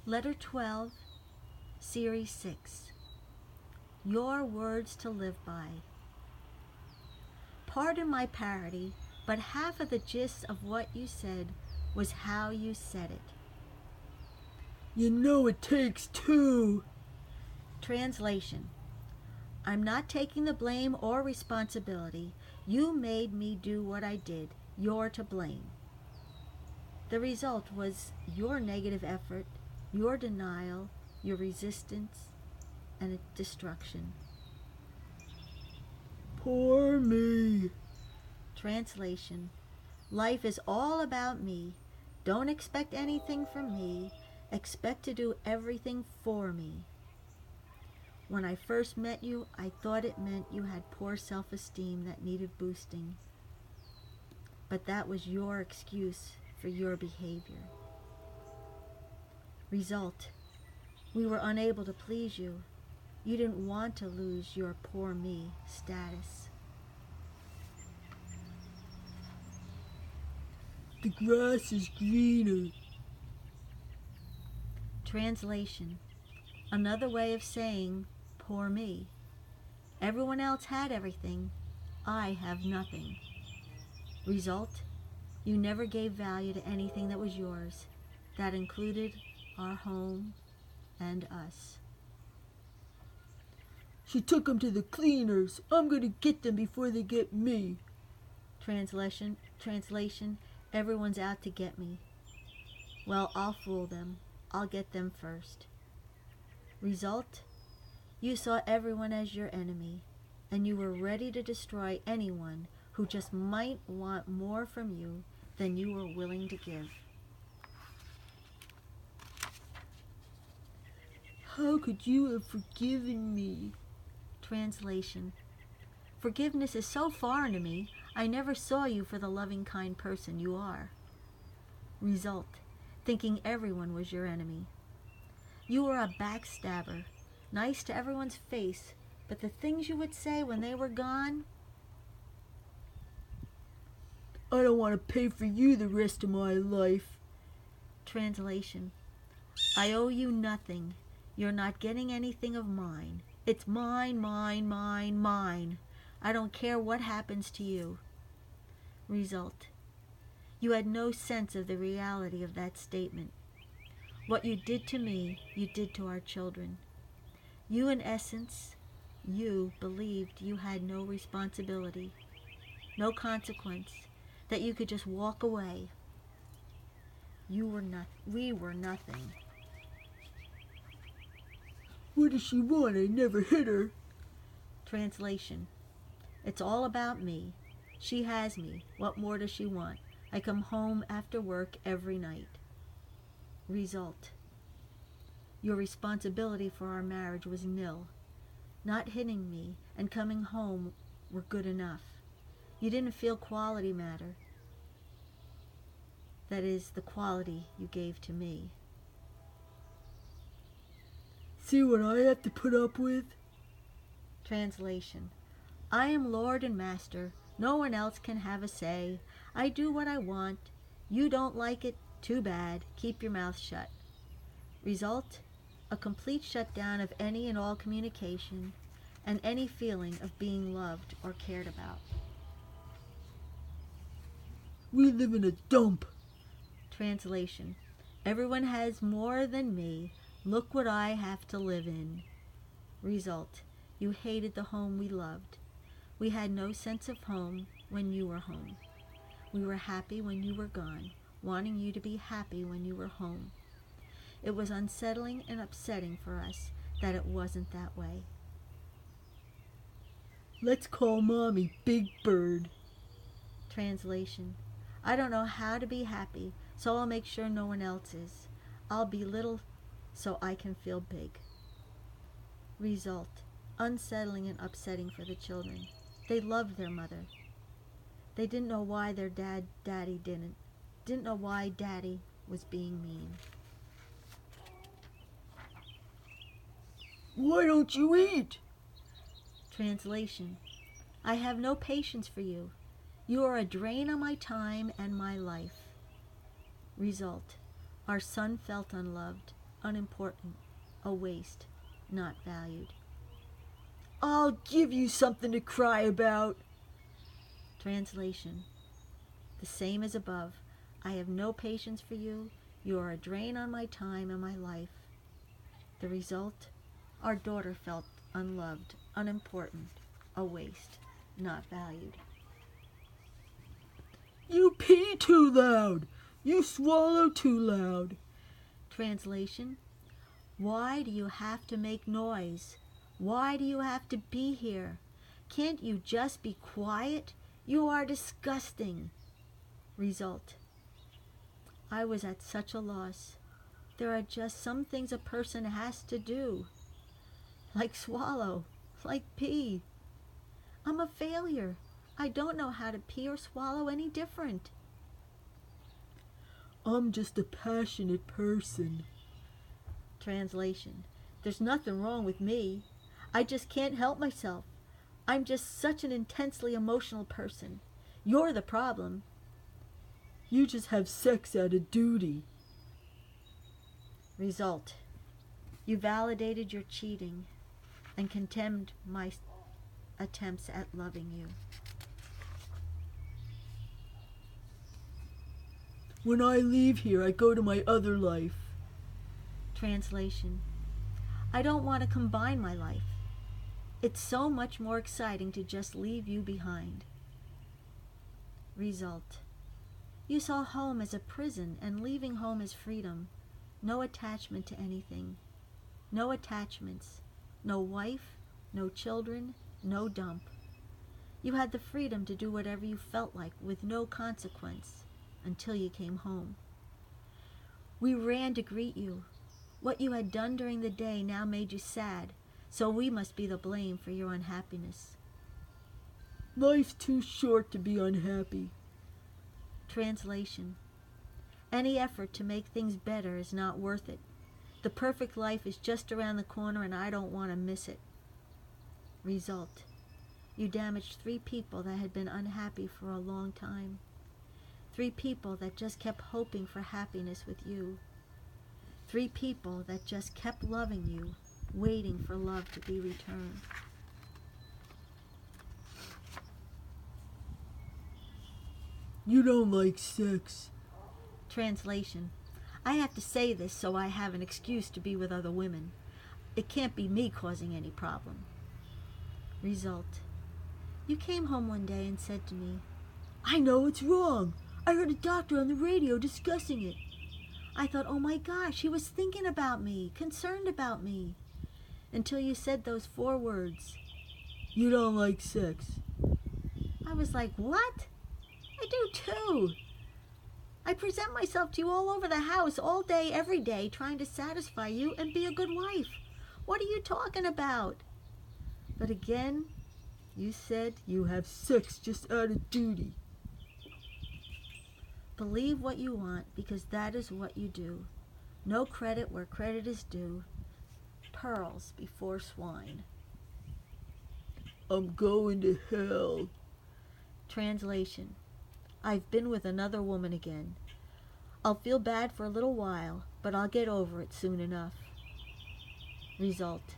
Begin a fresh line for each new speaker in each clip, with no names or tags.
Letter 12, Series 6. Your words to live by. Pardon my parody, but half of the gist of what you said was how you said it.
You know it takes two.
Translation. I'm not taking the blame or responsibility. You made me do what I did. You're to blame. The result was your negative effort, your denial, your resistance, and destruction.
Poor me.
Translation. Life is all about me. Don't expect anything from me. Expect to do everything for me. When I first met you, I thought it meant you had poor self-esteem that needed boosting. But that was your excuse for your behavior. Result. We were unable to please you. You didn't want to lose your poor me status.
The grass is greener.
Translation. Another way of saying, poor me. Everyone else had everything. I have nothing. Result. You never gave value to anything that was yours. That included our home and us.
She took them to the cleaners. I'm going to get them before they get me.
Translation. Everyone's out to get me. Well, I'll fool them. I'll get them first. Result. You saw everyone as your enemy, and you were ready to destroy anyone who just might want more from you than you were willing to give.
How could you have forgiven me?
Translation. Forgiveness is so foreign to me, I never saw you for the loving, kind person you are. Result. Thinking everyone was your enemy. You were a backstabber, nice to everyone's face, but the things you would say when they were gone.
I don't want to pay for you the rest of my life.
Translation. I owe you nothing. You're not getting anything of mine. It's mine, mine, mine, mine. I don't care what happens to you. Result. You had no sense of the reality of that statement. What you did to me, you did to our children. You, in essence, you believed you had no responsibility, no consequence, that you could just walk away. We were nothing.
What does she want? I never hit her.
Translation. It's all about me. She has me. What more does she want? I come home after work every night. Result. Your responsibility for our marriage was nil. Not hitting me and coming home were good enough. You didn't feel quality matter. That is, the quality you gave to me.
See what I have to put up with?
Translation. I am Lord and Master. No one else can have a say. I do what I want. You don't like it? Too bad. Keep your mouth shut. Result. A complete shutdown of any and all communication and any feeling of being loved or cared about.
We live in a dump.
Translation. Everyone has more than me. Look what I have to live in. Result. You hated the home we loved. We had no sense of home when you were home. We were happy when you were gone, wanting you to be happy when you were home. It was unsettling and upsetting for us that it wasn't that way.
Let's call Mommy Big Bird.
Translation. I don't know how to be happy, so I'll make sure no one else is. I'll be little so I can feel big. Result. Unsettling and upsetting for the children. They loved their mother. They didn't know why their daddy didn't. Didn't know why daddy was being mean.
Why don't you eat?
Translation. I have no patience for you. You are a drain on my time and my life. Result. Our son felt unloved. unimportant, a waste, not valued.
I'll give you something to cry about.
Translation. The same as above. I have no patience for you. You are a drain on my time and my life. The result? Our daughter felt unloved, unimportant, a waste, not valued.
You pee too loud. You swallow too loud.
Translation. Why do you have to make noise? Why do you have to be here? Can't you just be quiet? You are disgusting. Result. I was at such a loss. There are just some things a person has to do. Like swallow, like pee. I'm a failure. I don't know how to pee or swallow any different.
I'm just a passionate person.
Translation. There's nothing wrong with me. I just can't help myself. I'm just such an intensely emotional person. You're the problem.
You just have sex out of duty.
Result. You validated your cheating and condemned my attempts at loving you.
When I leave here, I go to my other life.
Translation. I don't want to combine my life. It's so much more exciting to just leave you behind. Result. You saw home as a prison and leaving home as freedom. No attachment to anything. No attachments. No wife, no children, no dump. You had the freedom to do whatever you felt like with no consequence until you came home. We ran to greet you. What you had done during the day now made you sad, so we must be the blame for your unhappiness.
Life's too short to be unhappy.
Translation. Any effort to make things better is not worth it. The perfect life is just around the corner and I don't want to miss it. Result. You damaged 3 people that had been unhappy for a long time. 3 people that just kept hoping for happiness with you. 3 people that just kept loving you, waiting for love to be returned.
You don't like sex.
Translation. I have to say this so I have an excuse to be with other women. It can't be me causing any problem. Result. You came home one day and said to me,
I know it's wrong. I heard a doctor on the radio discussing it.
I thought, oh my gosh, he was thinking about me, concerned about me. Until you said those 4 words.
You don't like sex.
I was like, what? I do too. I present myself to you all over the house, all day, every day, trying to satisfy you and be a good wife. What are you talking about? But again, you said,
You have sex just out of duty.
believe what you want because that is what you do. No credit where credit is due. Pearls before swine.
I'm going to hell.
Translation. I've been with another woman again. I'll feel bad for a little while, but I'll get over it soon enough. Result.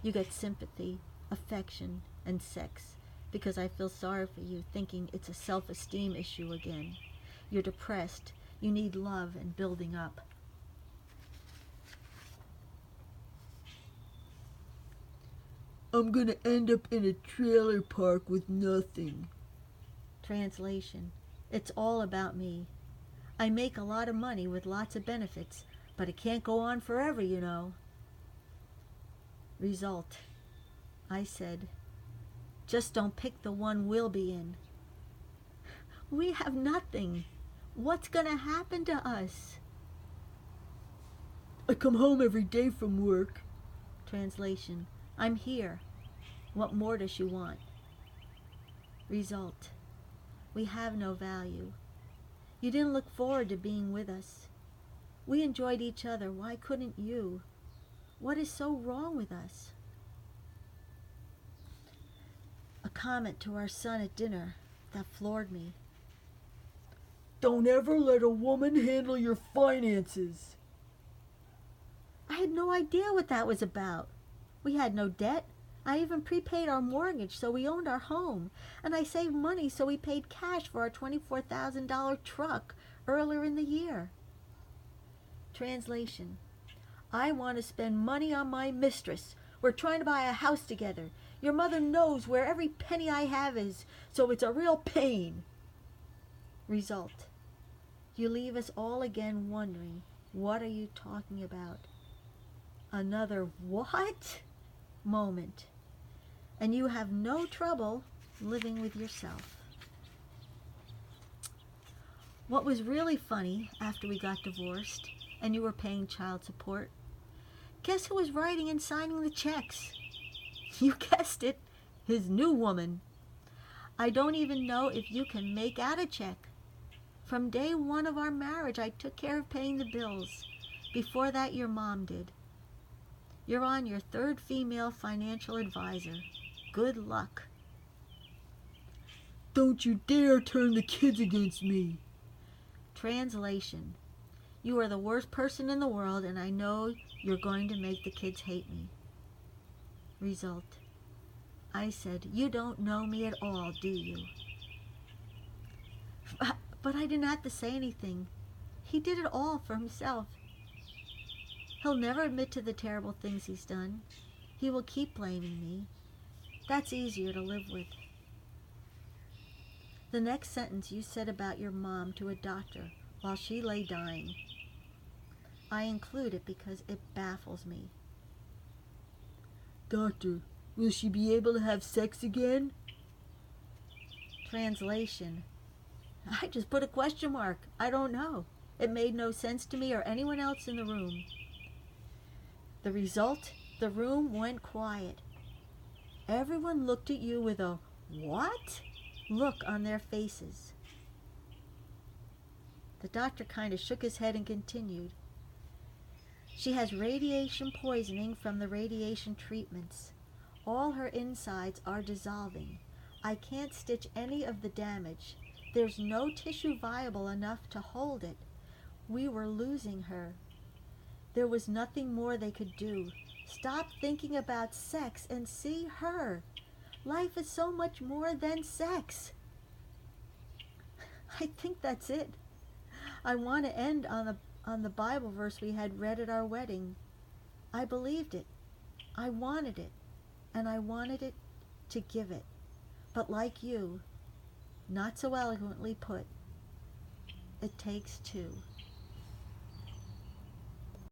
You get sympathy, affection, and sex because I feel sorry for you, thinking it's a self-esteem issue again. You're depressed. You need love and building up.
I'm gonna end up in a trailer park with nothing.
Translation. It's all about me. I make a lot of money with lots of benefits, but it can't go on forever, you know. Result. I said, just don't pick the one we'll be in. We have nothing. What's gonna happen to us?
I come home every day from work.
Translation. I'm here. What more does she want? Result. We have no value. You didn't look forward to being with us. We enjoyed each other. Why couldn't you? What is so wrong with us? A comment to our son at dinner that floored me.
Don't ever let a woman handle your finances.
I had no idea what that was about. We had no debt. I even prepaid our mortgage, so we owned our home. And I saved money, so we paid cash for our $24,000 truck earlier in the year. Translation. I want to spend money on my mistress. We're trying to buy a house together. Your mother knows where every penny I have is, so it's a real pain. Result. You leave us all again wondering, what are you talking about? Another what? Moment. And you have no trouble living with yourself. What was really funny after we got divorced and you were paying child support, guess who was writing and signing the checks? You guessed it, his new woman. I don't even know if you can make out a check. From day one of our marriage, I took care of paying the bills. Before that, your mom did. You're on your third female financial advisor. Good luck.
Don't you dare turn the kids against me.
Translation. You are the worst person in the world, and I know you're going to make the kids hate me. Result. I said, you don't know me at all, do you? But I didn't have to say anything. He did it all for himself. He'll never admit to the terrible things he's done. He will keep blaming me. That's easier to live with. The next sentence you said about your mom to a doctor while she lay dying. I include it because it baffles me.
Doctor, will she be able to have sex again?
Translation. I just put a question mark. I don't know. It made no sense to me or anyone else in the room. The result? The room went quiet. Everyone looked at you with a what look on their faces. The doctor kind of shook his head and continued. She has radiation poisoning from the radiation treatments. All her insides are dissolving. I can't stitch any of the damage. There's no tissue viable enough to hold it. We were losing her. There was nothing more they could do. Stop thinking about sex and see her. Life is so much more than sex. I think that's it. I want to end on the Bible verse we had read at our wedding. I believed it. I wanted it. And I wanted it to give it. But like you, not so eloquently put, it takes two.